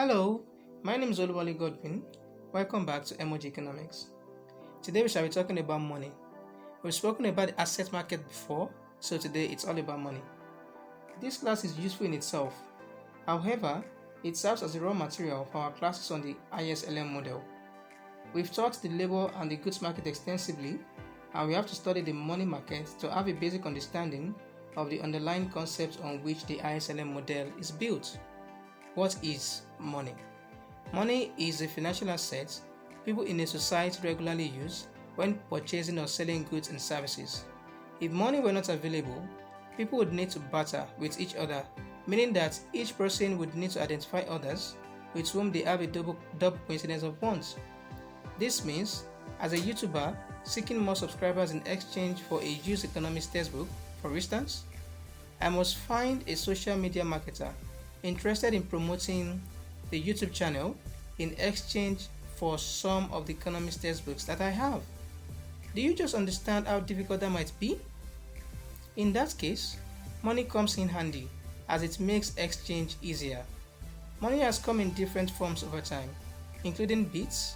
Hello, my name is Oluwale Godwin. Welcome back to Econometrics. Today we shall be talking about money. We've spoken about the asset market before, so today it's all about money. This class is useful in itself. However, it serves as a raw material for our classes on the ISLM model. We've taught the labor and the goods market extensively, and we have to study the money market to have a basic understanding of the underlying concepts on which the ISLM model is built. What is money? Money is a financial asset people in a society regularly use when purchasing or selling goods and services. If money were not available, people would need to barter with each other, meaning that each person would need to identify others with whom they have a double coincidence of wants. This means, as a YouTuber seeking more subscribers in exchange for a used economics textbook, for instance, I must find a social media marketer interested in promoting the YouTube channel in exchange for some of the economics textbooks that I have. Do you just understand how difficult that might be? In that case, money comes in handy as it makes exchange easier. Money has come in different forms over time, including bits,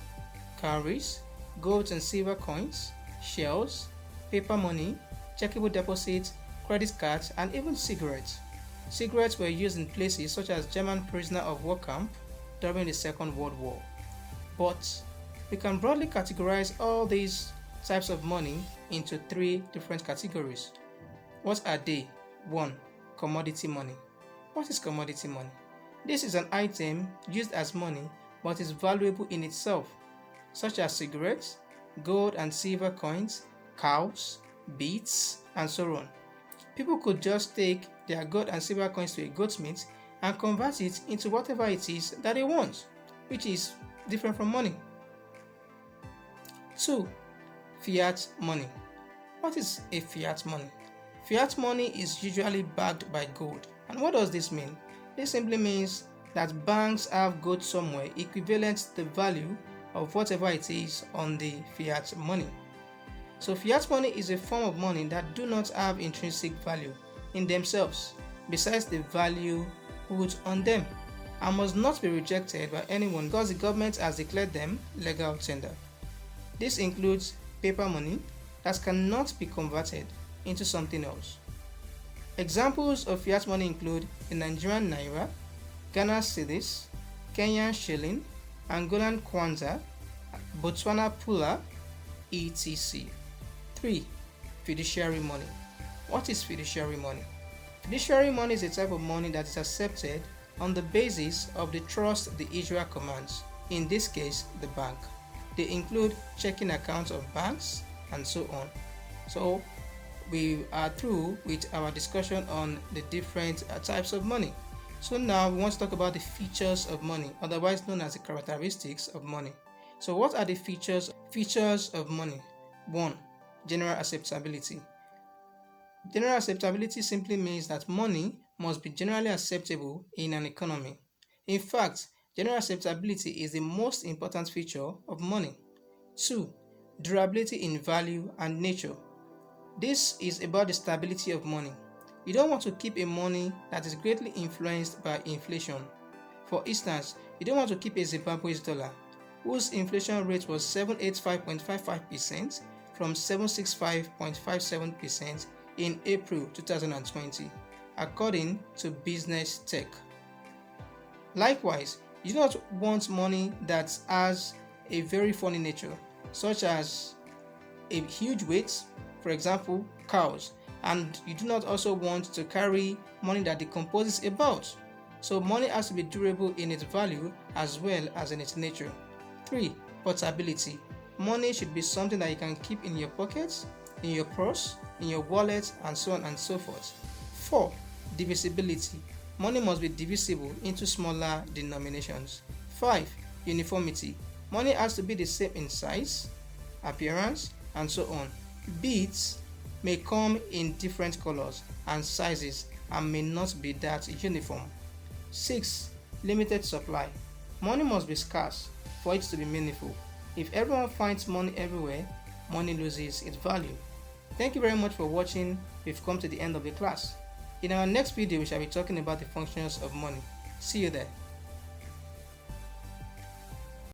cowries, gold and silver coins, shells, paper money, checkable deposits, credit cards, and even cigarettes. Cigarettes were used in places such as German prisoner of war camp during the Second World War. But we can broadly categorize all these types of money into three different categories. What are they? 1. Commodity money. What is commodity money? This is an item used as money but is valuable in itself, such as cigarettes, gold and silver coins, cows, beads, and so on. People could just take their gold and silver coins to a goldsmith and convert it into whatever it is that they want, which is different from money. 2. Fiat money. What is a fiat money? Fiat money is usually backed by gold. And what does this mean? This simply means that banks have gold somewhere equivalent to the value of whatever it is on the fiat money. So fiat money is a form of money that do not have intrinsic value in themselves besides the value put on them and must not be rejected by anyone because the government has declared them legal tender. This includes paper money that cannot be converted into something else. Examples of fiat money include the Nigerian naira, Ghana cedis, Kenyan shilling, Angolan kwanza, Botswana pula, etc. 3. Fiduciary money. What is fiduciary money? Fiduciary money is a type of money that is accepted on the basis of the trust the issuer commands, in this case, the bank. They include checking accounts of banks and so on. So, we are through with our discussion on the different types of money. So now we want to talk about the features of money, otherwise known as the characteristics of money. So what are the features of money? 1. General acceptability. General acceptability simply means that money must be generally acceptable in an economy. In fact, general acceptability is the most important feature of money. 2. Durability in value and nature. This is about the stability of money. You don't want to keep a money that is greatly influenced by inflation. For instance, you don't want to keep a Zimbabwe's dollar, whose inflation rate was 785.55% from 765.57% in April 2020, according to Business Tech. Likewise, you do not want money that has a very funny nature, such as a huge weight, for example, cows, and you do not also want to carry money that decomposes about. So money has to be durable in its value as well as in its nature. 3. Portability. Money should be something that you can keep in your pockets, in your purse, in your wallet, and so on and so forth. 4. Divisibility. Money must be divisible into smaller denominations. 5. Uniformity. Money has to be the same in size, appearance, and so on. Beads may come in different colors and sizes and may not be that uniform. 6. Limited supply. Money must be scarce for it to be meaningful. If everyone finds money everywhere, money loses its value. Thank you very much for watching. We've come to the end of the class. In our next video, we shall be talking about the functions of money. See you there.